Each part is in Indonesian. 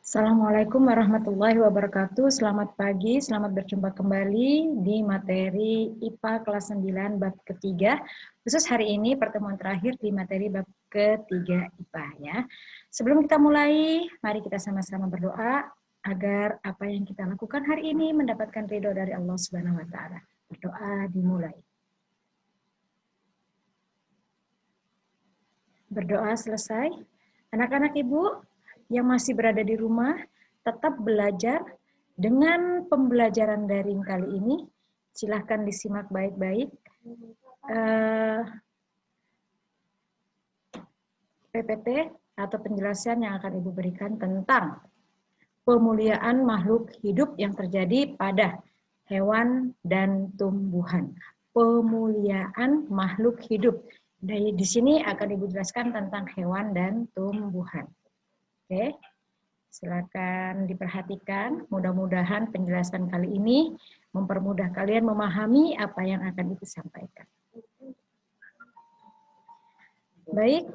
Assalamualaikum warahmatullahi wabarakatuh. Selamat pagi, selamat berjumpa kembali di materi IPA kelas 9 bab ketiga. Khusus hari ini pertemuan terakhir di materi bab ketiga IPA ya. Sebelum kita mulai, mari kita sama-sama berdoa agar apa yang kita lakukan hari ini mendapatkan ridho dari Allah Subhanahu wa taala. Berdoa dimulai. Berdoa selesai. Anak-anak Ibu yang masih berada di rumah, tetap belajar dengan pembelajaran daring kali ini. Silahkan disimak baik-baik. PPT atau penjelasan yang akan Ibu berikan tentang pemuliaan makhluk hidup yang terjadi pada hewan dan tumbuhan. Pemuliaan makhluk hidup. Di sini akan Ibu jelaskan tentang hewan dan tumbuhan. Oke, silakan diperhatikan. Mudah-mudahan penjelasan kali ini mempermudah kalian memahami apa yang akan Ibu sampaikan. Baik,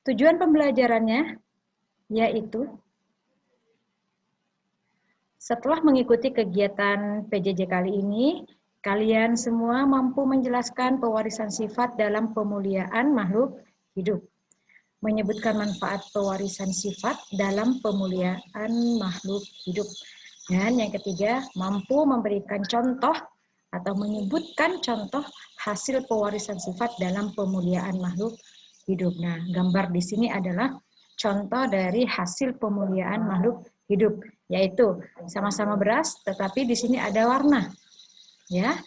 tujuan pembelajarannya yaitu setelah mengikuti kegiatan PJJ kali ini, kalian semua mampu menjelaskan pewarisan sifat dalam pemuliaan makhluk hidup. Menyebutkan manfaat pewarisan sifat dalam pemuliaan makhluk hidup. Dan yang ketiga, mampu memberikan contoh atau menyebutkan contoh hasil pewarisan sifat dalam pemuliaan makhluk hidup. Nah, gambar di sini adalah contoh dari hasil pemuliaan makhluk hidup, yaitu sama-sama beras, tetapi di sini ada warna. Ya,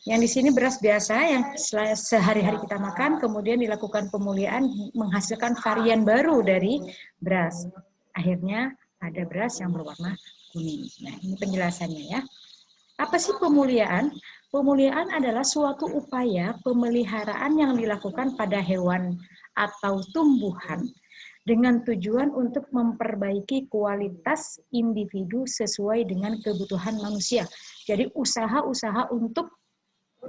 yang di sini beras biasa yang sehari-hari kita makan, kemudian dilakukan pemuliaan menghasilkan varian baru dari beras. Akhirnya ada beras yang berwarna kuning. Nah, ini penjelasannya ya. Apa sih pemuliaan? Pemuliaan adalah suatu upaya pemeliharaan yang dilakukan pada hewan atau tumbuhan dengan tujuan untuk memperbaiki kualitas individu sesuai dengan kebutuhan manusia. Jadi usaha-usaha untuk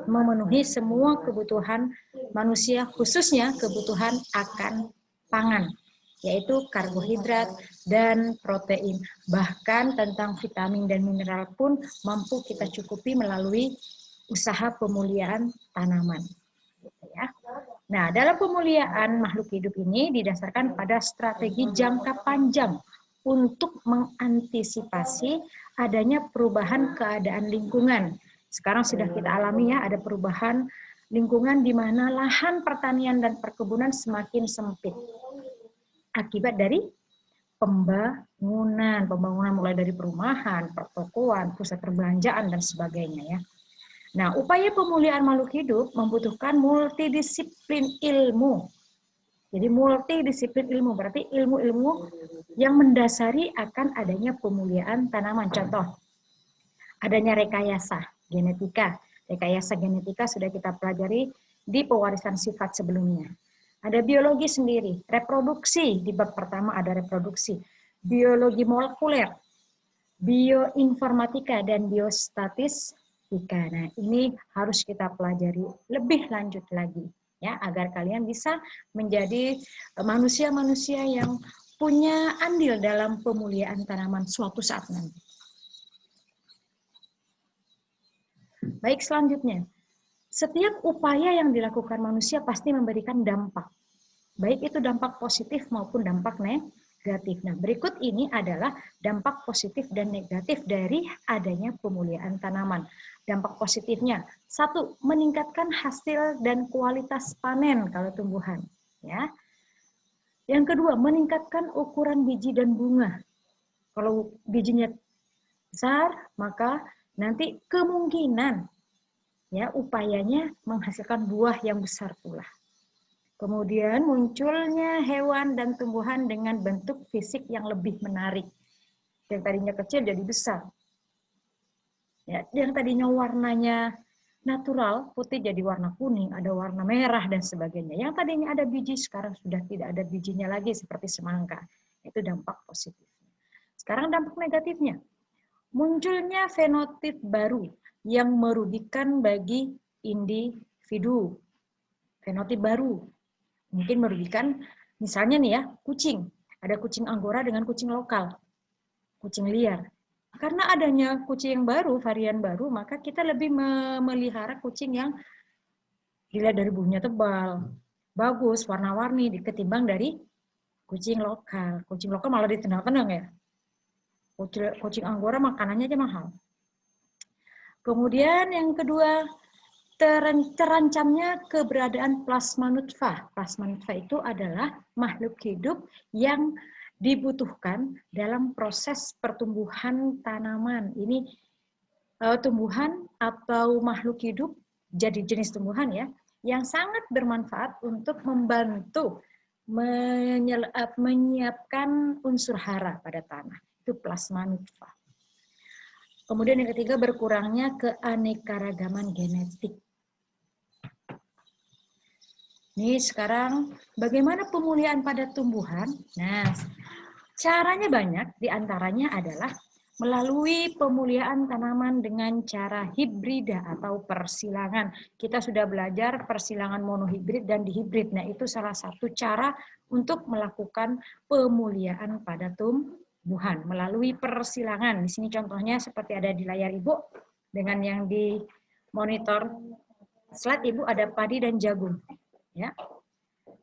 memenuhi semua kebutuhan manusia, khususnya kebutuhan akan pangan, yaitu karbohidrat dan protein. Bahkan tentang vitamin dan mineral pun mampu kita cukupi melalui usaha pemuliaan tanaman. Ya. Nah, dalam pemuliaan makhluk hidup ini didasarkan pada strategi jangka panjang untuk mengantisipasi adanya perubahan keadaan lingkungan. Sekarang sudah kita alami ya, ada perubahan lingkungan di mana lahan pertanian dan perkebunan semakin sempit. Akibat dari pembangunan mulai dari perumahan, pertokoan, pusat perbelanjaan, dan sebagainya ya. Nah, upaya pemulihan makhluk hidup membutuhkan multidisiplin ilmu. Jadi multidisiplin ilmu, berarti ilmu-ilmu yang mendasari akan adanya pemulihan tanaman. Contoh, adanya rekayasa genetika. Rekayasa genetika sudah kita pelajari di pewarisan sifat sebelumnya. Ada biologi sendiri, reproduksi, di bab pertama ada reproduksi. Biologi molekuler, bioinformatika, dan biostatistika. Nah, ini harus kita pelajari lebih lanjut lagi ya, agar kalian bisa menjadi manusia-manusia yang punya andil dalam pemulihan tanaman suatu saat nanti. Baik, selanjutnya. Setiap upaya yang dilakukan manusia pasti memberikan dampak. Baik itu dampak positif maupun dampak negatif. Nah, berikut ini adalah dampak positif dan negatif dari adanya pemulihan tanaman. Dampak positifnya, 1, meningkatkan hasil dan kualitas panen kalau tumbuhan. Ya. Yang kedua, meningkatkan ukuran biji dan bunga. Kalau bijinya besar, maka nanti kemungkinan ya upayanya menghasilkan buah yang besar pula. Kemudian munculnya hewan dan tumbuhan dengan bentuk fisik yang lebih menarik. Yang tadinya kecil jadi besar. Ya, yang tadinya warnanya natural, putih jadi warna kuning, ada warna merah dan sebagainya. Yang tadinya ada biji, sekarang sudah tidak ada bijinya lagi seperti semangka. Itu dampak positifnya. Sekarang dampak negatifnya. Munculnya fenotip baru yang merugikan bagi individu. Fenotip baru. Mungkin merugikan, misalnya nih ya, kucing. Ada kucing Anggora dengan kucing lokal. kucing liar. Karena adanya kucing yang baru, varian baru, maka kita lebih memelihara kucing yang dilihat dari bulunya tebal, bagus, warna-warni, ketimbang dari kucing lokal. Kucing lokal malah ditendang-tendang ya. Kucing Anggora makanannya aja mahal. Kemudian yang kedua, terancamnya keberadaan plasma nutfah. Plasma nutfah itu adalah makhluk hidup yang dibutuhkan dalam proses pertumbuhan tanaman. Ini tumbuhan atau makhluk hidup, jadi jenis tumbuhan ya, yang sangat bermanfaat untuk membantu menyiapkan unsur hara pada tanah. Itu plasma nutfah. Kemudian yang ketiga, berkurangnya keanekaragaman genetik. Nih sekarang bagaimana pemulihan pada tumbuhan? Nah, caranya banyak, diantaranya adalah melalui pemulihan tanaman dengan cara hibrida atau persilangan. Kita sudah belajar persilangan monohibrid dan dihibrid. Nah, itu salah satu cara untuk melakukan pemulihan pada tumbuhan melalui persilangan. Di sini contohnya seperti ada di layar Ibu dengan yang di monitor slide Ibu ada padi dan jagung. Ya.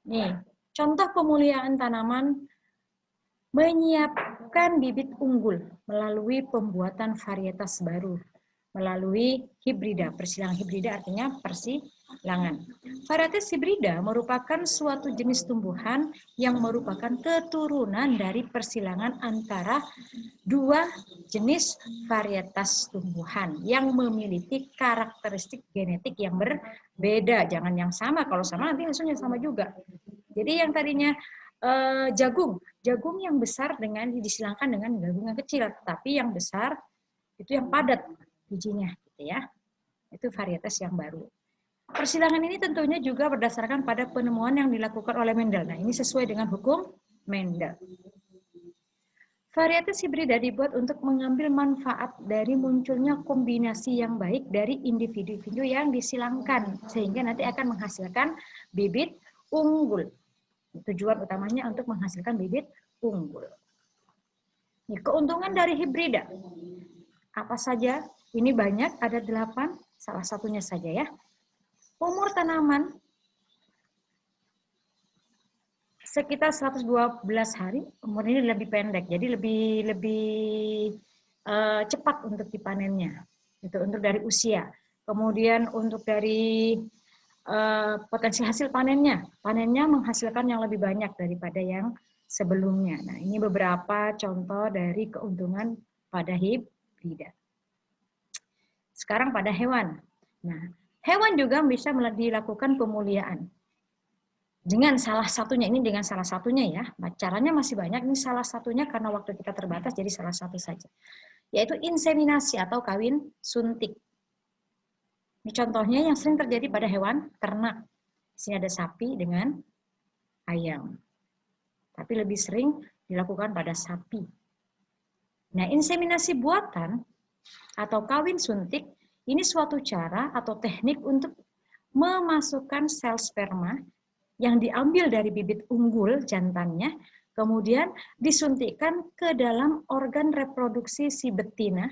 Nih, contoh pemulihan tanaman menyiapkan bibit unggul melalui pembuatan varietas baru, melalui hibrida. Persilangan hibrida artinya persilangan. Varietas hibrida merupakan suatu jenis tumbuhan yang merupakan keturunan dari persilangan antara dua jenis varietas tumbuhan yang memiliki karakteristik genetik yang berbeda. Jangan yang sama, kalau sama nanti hasilnya sama juga. Jadi yang tadinya jagung yang besar dengan disilangkan dengan jagung yang kecil, tapi yang besar itu yang padat bijinya, gitu ya. Itu varietas yang baru. Persilangan ini tentunya juga berdasarkan pada penemuan yang dilakukan oleh Mendel. Nah, ini sesuai dengan hukum Mendel. Varietas hibrida dibuat untuk mengambil manfaat dari munculnya kombinasi yang baik dari individu-individu yang disilangkan, sehingga nanti akan menghasilkan bibit unggul. Tujuan utamanya untuk menghasilkan bibit unggul. Ini keuntungan dari hibrida. Apa saja? Ini banyak, ada 8, salah satunya saja ya. Umur tanaman sekitar 112 hari, umur ini lebih pendek, jadi lebih cepat untuk dipanennya. Itu untuk dari usia. Kemudian untuk dari potensi hasil panennya menghasilkan yang lebih banyak daripada yang sebelumnya. Nah, ini beberapa contoh dari keuntungan pada hibrida. Sekarang pada hewan. Nah, hewan juga bisa dilakukan pemuliaan. Dengan salah satunya, ini dengan salah satunya ya, caranya masih banyak, ini salah satunya karena waktu kita terbatas, jadi salah satu saja. Yaitu inseminasi atau kawin suntik. Ini contohnya yang sering terjadi pada hewan ternak. Di sini ada sapi dengan ayam. Tapi lebih sering dilakukan pada sapi. Nah, inseminasi buatan atau kawin suntik, ini suatu cara atau teknik untuk memasukkan sel sperma yang diambil dari bibit unggul jantannya, kemudian disuntikkan ke dalam organ reproduksi si betina,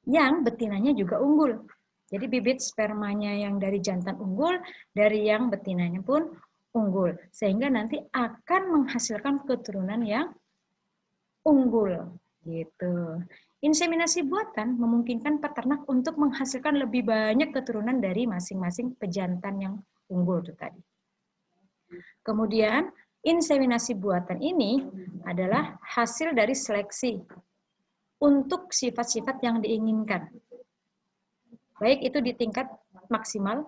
yang betinanya juga unggul. Jadi bibit spermanya yang dari jantan unggul, dari yang betinanya pun unggul. Sehingga nanti akan menghasilkan keturunan yang unggul. Gitu. Inseminasi buatan memungkinkan peternak untuk menghasilkan lebih banyak keturunan dari masing-masing pejantan yang unggul itu tadi. Kemudian, inseminasi buatan ini adalah hasil dari seleksi untuk sifat-sifat yang diinginkan. Baik itu di tingkat maksimal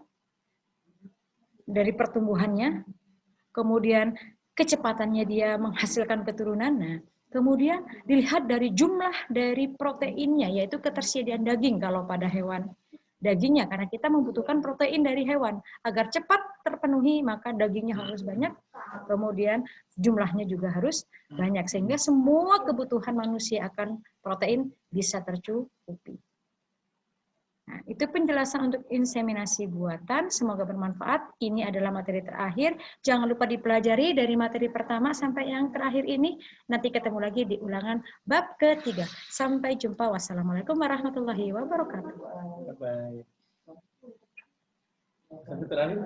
dari pertumbuhannya, kemudian kecepatannya dia menghasilkan keturunan. Nah, kemudian dilihat dari jumlah dari proteinnya, yaitu ketersediaan daging kalau pada hewan dagingnya, karena kita membutuhkan protein dari hewan. Agar cepat terpenuhi, maka dagingnya harus banyak, kemudian jumlahnya juga harus banyak, sehingga semua kebutuhan manusia akan protein bisa tercukupi. Nah, Itu penjelasan untuk inseminasi buatan. Semoga bermanfaat. Ini adalah materi terakhir. Jangan lupa dipelajari dari materi pertama sampai yang terakhir ini. Nanti ketemu lagi di ulangan bab ketiga. Sampai jumpa. Wassalamualaikum warahmatullahi wabarakatuh. Bye-bye. Sampai terakhir.